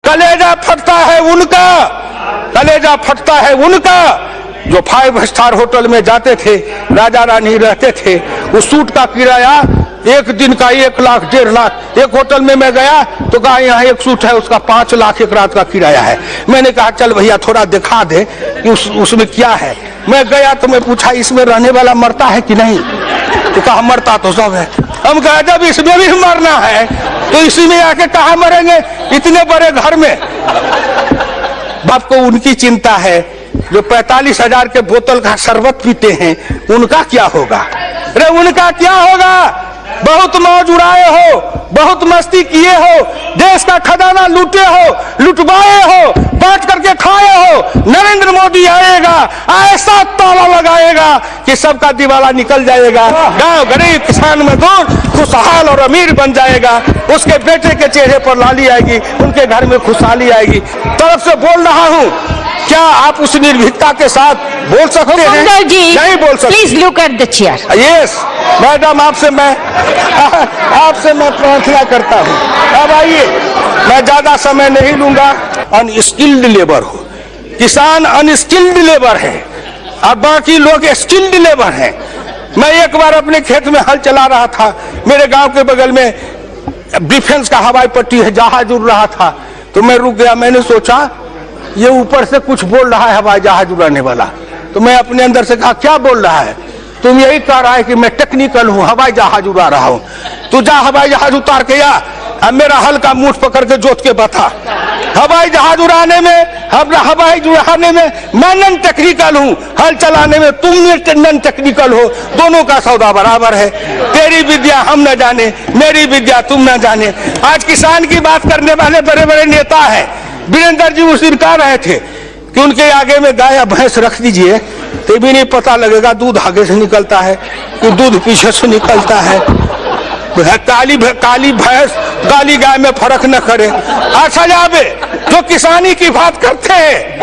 कलेजा फटता है उनका, कलेजा फटता है उनका जो 5 स्टार होटल में जाते थे, राजा रानी रहते थे। उस सूट का किराया एक दिन का 1 लाख 1.5 लाख। एक होटल में मैं गया तो कहा यहाँ एक सूट है, उसका 5 लाख एक रात का किराया है। मैंने कहा चल भैया थोड़ा दिखा दे कि उसमें क्या है। मैं गया तो मैं पूछा इसमें रहने वाला मरता है कि नहीं, तो कहा मरता तो सब है। हम कहा जब इसमें भी मरना है तो इसी में आके कहा मरेंगे इतने बड़े घर में। बाप को उनकी चिंता है जो 45,000 के बोतल का शरबत पीते हैं, उनका क्या होगा? अरे उनका क्या होगा? बहुत मौज उड़ाए हो, बहुत मस्ती किए हो, देश का खजाना लूटे हो, लुटवाए हो, बांट करके खाए हो। नरेंद्र मोदी आएगा, ऐसा ताला लगाएगा कि सबका दिवाला निकल जाएगा। गांव गरीब किसान मजदूर खुशहाल और अमीर बन जाएगा। उसके बेटे के चेहरे पर लाली आएगी, उनके घर में खुशहाली आएगी। तरफ से बोल रहा हूं, क्या आप उस निर्भीकता के साथ बोल सकते हैं? नहीं बोल सकते। Please look at the chair. Yes madam, आपसे मैं प्रार्थना करता हूँ। अब आइए, मैं ज्यादा समय नहीं लूंगा। अनस्किल्ड लेबर हो, किसान अनस्किल्ड लेबर है और बाकी लोग स्किल्ड लेबर हैं। मैं एक बार अपने खेत में हल चला रहा था, मेरे गांव के बगल में डिफेंस का हवाई पट्टी है, जहाज उड़ रहा था, तो मैं रुक गया। मैंने सोचा ये ऊपर से कुछ बोल रहा है हवाई जहाज उड़ाने वाला। तो मैं अपने अंदर से कहा क्या बोल रहा है? तुम यही कह रहा है कि मैं टेक्निकल हूँ, हवाई जहाज उड़ा रहा हूँ। तू जा हवाई जहाज उतार के या, अब मेरा हल का मुठ पकड़ के जोत के बता। हवाई जहाज उड़ाने में, हवाई उड़ाने में मैं नॉन टेक्निकल हूँ, हल चलाने में तुम नॉन टेक्निकल हो। दोनों का सौदा बराबर है। तेरी विद्या हम न जाने, मेरी विद्या तुम न जाने। आज किसान की बात करने वाले बड़े बड़े नेता है। वीरेंद्र जी उस दिन कह रहे थे कि उनके आगे में गाय या भैंस रख दीजिए तो भी नहीं पता लगेगा दूध आगे से निकलता है कि दूध पीछे से निकलता है। काली भैंस काली गाय में फर्क न करे। अच्छा जावे जो किसानी की बात करते हैं,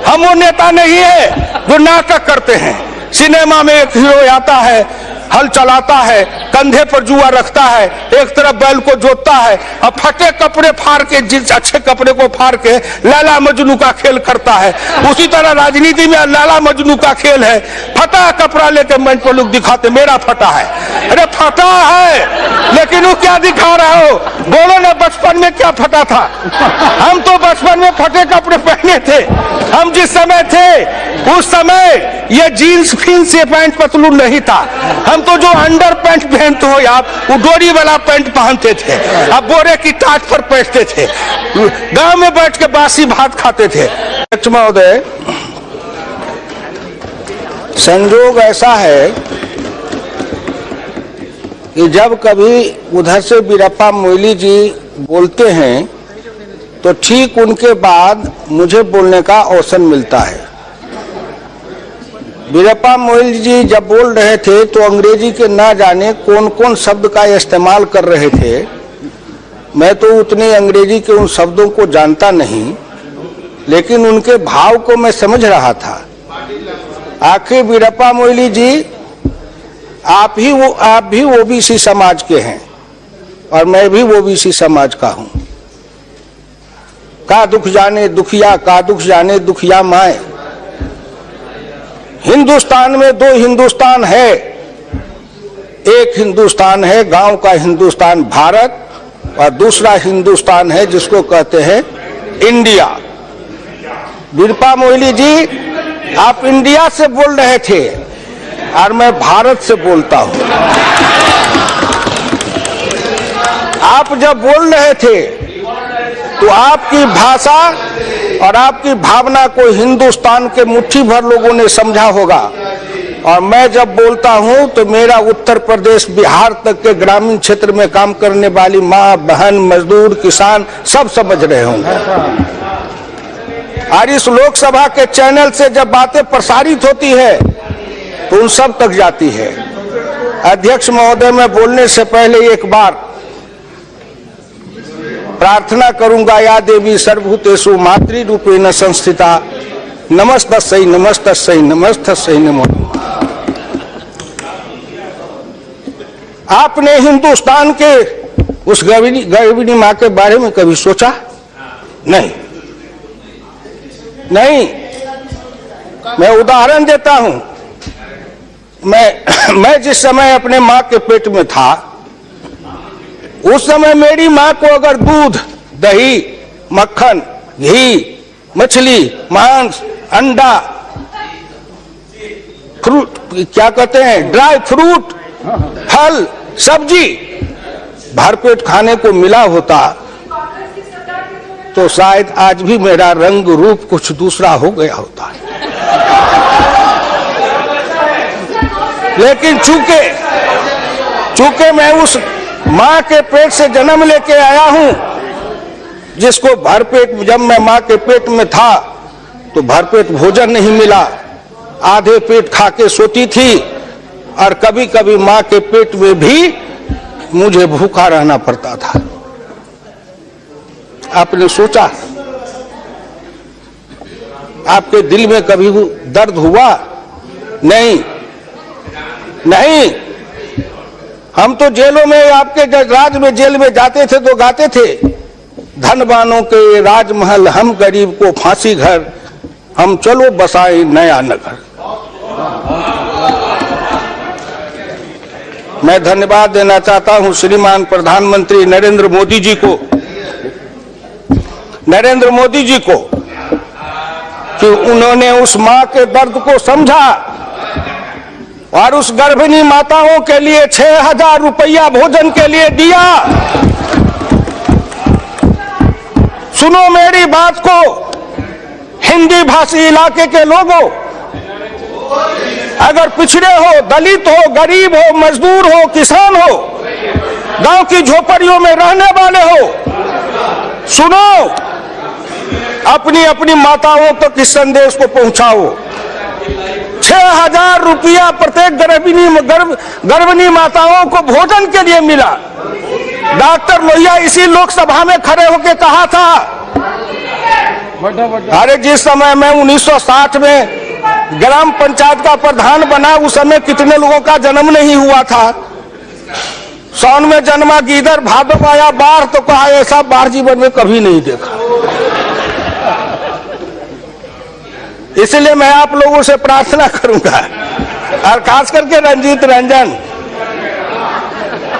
हम वो नेता नहीं है जो नाटक करते हैं। सिनेमा में एक हीरो आता है, हल चलाता है, कंधे पर जुआ रखता है, एक तरफ बैल को जोतता है और फटे कपड़े फाड़ के, जिस अच्छे कपड़े को फाड़ के लैला मजनू का खेल करता है। उसी तरह राजनीति में लैला मजनू का खेल है। फटा कपड़ा लेके मंच पर लोग दिखाते मेरा फटा है। अरे फटा है लेकिन वो क्या दिखा रहे हो? बोलो ना बचपन में क्या फटा था? हम तो बचपन में फटे कपड़े पहने थे। हम जिस समय थे उस समय ये जीन्स फिन्स ये पैंट पतलून नहीं था। हम तो जो अंडर पैंट पहनते हो आप, वो डोरी वाला पैंट पहनते थे, अब बोरे की टाट पर बैठते थे, गांव में बैठ के बासी भात खाते थे। महोदय, संजोग ऐसा है कि जब कभी उधर से वीरप्पा मोइली जी बोलते हैं तो ठीक उनके बाद मुझे बोलने का अवसर मिलता है। वीरप्पा मोइली जी जब बोल रहे थे तो अंग्रेजी के ना जाने कौन कौन शब्द का इस्तेमाल कर रहे थे। मैं तो उतने अंग्रेजी के उन शब्दों को जानता नहीं, लेकिन उनके भाव को मैं समझ रहा था। आखिर वीरप्पा मोइली जी, आप भी ओबीसी समाज के हैं और मैं भी ओबीसी समाज का हूं। का दुख जाने दुखिया, का दुख जाने दुखिया माए। हिंदुस्तान में 2 हिंदुस्तान है। एक हिंदुस्तान है गांव का हिंदुस्तान भारत, और दूसरा हिंदुस्तान है जिसको कहते हैं इंडिया। वीरप्पा मोइली जी, आप इंडिया से बोल रहे थे और मैं भारत से बोलता हूं। आप जब बोल रहे थे तो आपकी भाषा और आपकी भावना को हिंदुस्तान के मुट्ठी भर लोगों ने समझा होगा, और मैं जब बोलता हूं तो मेरा उत्तर प्रदेश बिहार तक के ग्रामीण क्षेत्र में काम करने वाली माँ बहन मजदूर किसान सब समझ रहे होंगे। और इस लोकसभा के चैनल से जब बातें प्रसारित होती है तो उन सब तक जाती है। अध्यक्ष महोदय, मैं बोलने से पहले एक बार प्रार्थना करूंगा, या देवी सर्वभूतेषु मातृरूपेण संस्थिता नमस्तस्यै नमस्तस्यै नमस्तस्यै नमो। आपने हिंदुस्तान के उस गर्भिणी माँ के बारे में कभी सोचा? नहीं नहीं, मैं उदाहरण देता हूं। मैं जिस समय अपने मां के पेट में था, उस समय मेरी मां को अगर दूध, दही, मक्खन, घी, मछली, मांस, अंडा, फ्रूट, क्या कहते हैं, ड्राई फ्रूट, फल, सब्जी भरपेट खाने को मिला होता तो शायद आज भी मेरा रंग रूप कुछ दूसरा हो गया होता। लेकिन चूंकि मैं उस मां के पेट से जन्म लेके आया हूं, जिसको भरपेट, जब मैं मां के पेट में था तो भरपेट भोजन नहीं मिला, आधे पेट खा के सोती थी, और कभी कभी मां के पेट में भी मुझे भूखा रहना पड़ता था। आपने सोचा, आपके दिल में कभी दर्द हुआ? नहीं नहीं। हम तो जेलों में, आपके राज में, जेल में जाते थे तो गाते थे, धनवानों के राजमहल, हम गरीब को फांसी घर, हम चलो बसाए नया नगर। मैं धन्यवाद देना चाहता हूं श्रीमान प्रधानमंत्री नरेंद्र मोदी जी को कि उन्होंने उस मां के दर्द को समझा और उस गर्भिणी माताओं के लिए 6,000 रुपया भोजन के लिए दिया। सुनो मेरी बात को, हिंदी भाषी इलाके के लोगों, अगर पिछड़े हो, दलित हो, गरीब हो, मजदूर हो, किसान हो, गांव की झोपड़ियों में रहने वाले हो, सुनो, अपनी अपनी माताओं तक इस संदेश को पहुंचाओ। 6,000 रुपया प्रत्येक गर्भिणी माताओं को भोजन के लिए मिला। डॉक्टर लोहिया इसी लोकसभा में खड़े होकर कहा था, अरे जिस समय मैं 1960 में ग्राम पंचायत का प्रधान बना, उस समय कितने लोगों का जन्म नहीं हुआ था। सावन में जन्मा गीदड़, भादव आया बाढ़, तो कहा ऐसा बाढ़ जीवन में कभी नहीं देखा। इसलिए मैं आप लोगों से प्रार्थना करूंगा, और खास करके रंजीत रंजन,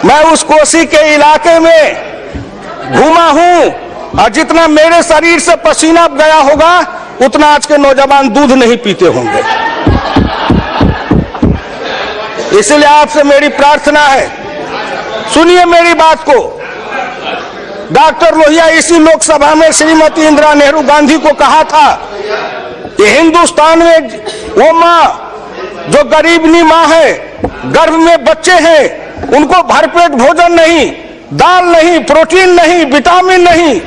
मैं उस कोसी के इलाके में घूमा हूं, और जितना मेरे शरीर से पसीना गया होगा उतना आज के नौजवान दूध नहीं पीते होंगे। इसलिए आपसे मेरी प्रार्थना है, सुनिए मेरी बात को। डॉक्टर लोहिया इसी लोकसभा में श्रीमती इंदिरा नेहरू गांधी को कहा था कि हिंदुस्तान में वो माँ जो गरीबनी माँ है, गर्भ में बच्चे हैं, उनको भरपेट भोजन नहीं, दाल नहीं, प्रोटीन नहीं, विटामिन नहीं,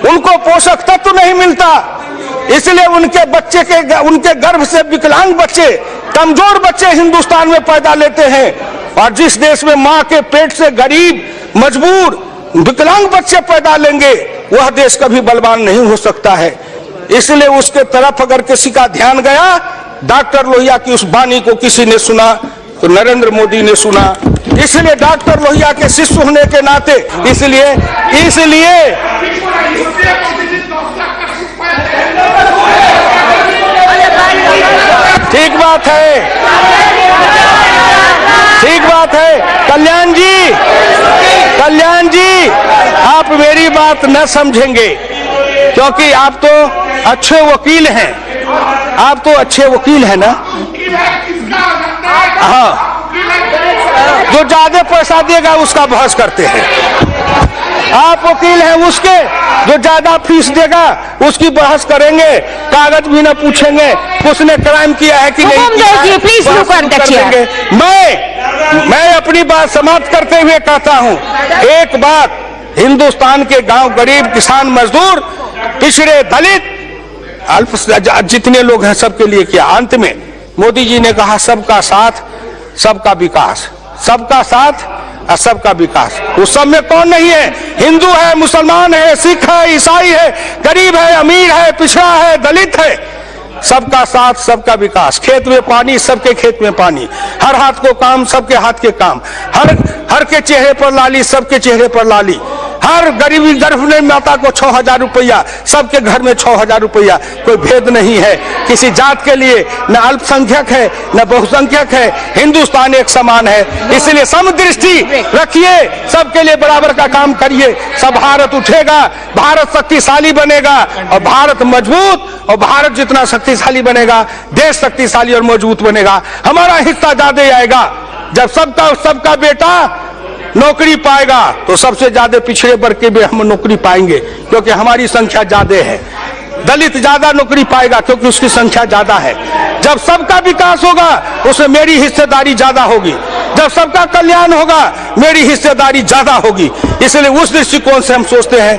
उनको पोषक तत्व नहीं मिलता, इसलिए उनके गर्भ से विकलांग बच्चे, कमजोर बच्चे हिंदुस्तान में पैदा लेते हैं। और जिस देश में माँ के पेट से गरीब, मजबूर, विकलांग बच्चे पैदा लेंगे, वह देश कभी बलवान नहीं हो सकता है। इसलिए उसके तरफ अगर किसी का ध्यान गया, डॉक्टर लोहिया की उस वाणी को किसी ने सुना तो नरेंद्र मोदी ने सुना। इसलिए डॉक्टर लोहिया के शिष्य होने के नाते, इसलिए ठीक बात है, ठीक बात है। कल्याण जी, आप मेरी बात न समझेंगे, क्योंकि आप तो अच्छे वकील हैं, आप तो अच्छे वकील हैं ना। हाँ, जो ज्यादा पैसा देगा उसका बहस करते हैं। आप वकील हैं उसके, जो ज्यादा फीस देगा उसकी बहस करेंगे, कागज भी न पूछेंगे उसने क्राइम किया है कि नहीं किया है। मैं अपनी बात समाप्त करते हुए कहता हूं, एक बात हिंदुस्तान के गांव, गरीब, किसान, मजदूर, पिछड़े, दलित, अल्पसंख्यक जितने लोग हैं सबके लिए किया। अंत में मोदी जी ने कहा सबका साथ सबका विकास, सबका साथ और सबका विकास। उस सब में कौन नहीं है? हिंदू है, मुसलमान है, सिख है, ईसाई है, गरीब है, अमीर है, पिछड़ा है, दलित है, सबका साथ सबका विकास। खेत में पानी, सबके खेत में पानी, हर हाथ को काम, सबके हाथ के काम, हर के चेहरे पर लाली, सबके चेहरे पर लाली। हर गरीबी गर्भवती माता को 6,000 रुपया, सबके घर में 6,000 रुपया, कोई भेद नहीं है किसी जात के लिए, न अल्पसंख्यक है न बहुसंख्यक है, हिंदुस्तान एक समान है। इसलिए समदृष्टि रखिए, सबके लिए बराबर का काम करिए, सब भारत उठेगा, भारत शक्तिशाली बनेगा और भारत मजबूत, और भारत जितना शक्तिशाली बनेगा देश शक्तिशाली और मजबूत बनेगा। हमारा हिस्सा ज्यादा आएगा। जब सबका बेटा नौकरी पाएगा तो सबसे ज्यादा पिछड़े वर्ग के भी हम नौकरी पाएंगे, क्योंकि हमारी संख्या ज्यादा है। दलित ज्यादा नौकरी पाएगा क्योंकि उसकी संख्या ज्यादा है। जब सबका विकास होगा उसमें मेरी हिस्सेदारी ज्यादा होगी, जब सबका कल्याण होगा मेरी हिस्सेदारी ज्यादा होगी। इसलिए उस दृष्टिकोण से हम सोचते हैं।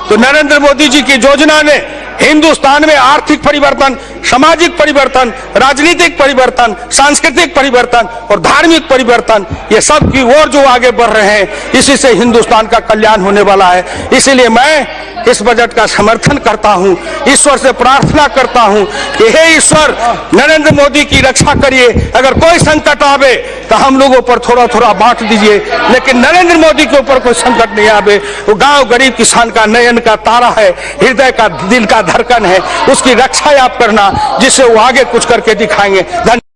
तो नरेंद्र मोदी जी की योजना ने हिंदुस्तान में आर्थिक परिवर्तन, सामाजिक परिवर्तन, राजनीतिक परिवर्तन, सांस्कृतिक परिवर्तन और धार्मिक परिवर्तन, ये सब की ओर जो आगे बढ़ रहे हैं, इसी से हिंदुस्तान का कल्याण होने वाला है। इसीलिए मैं इस बजट का समर्थन करता हूं, ईश्वर से प्रार्थना करता हूं कि हे ईश्वर, नरेंद्र मोदी की रक्षा करिए। अगर कोई संकट आवे तो हम लोगों पर थोड़ा थोड़ा बांट दीजिए, लेकिन नरेंद्र मोदी के ऊपर कोई संकट नहीं आवे। वो गांव गरीब किसान का नयन का तारा है, हृदय का दिल का धड़कन है, उसकी रक्षा आप करना, जिससे वो आगे कुछ करके दिखाएंगे।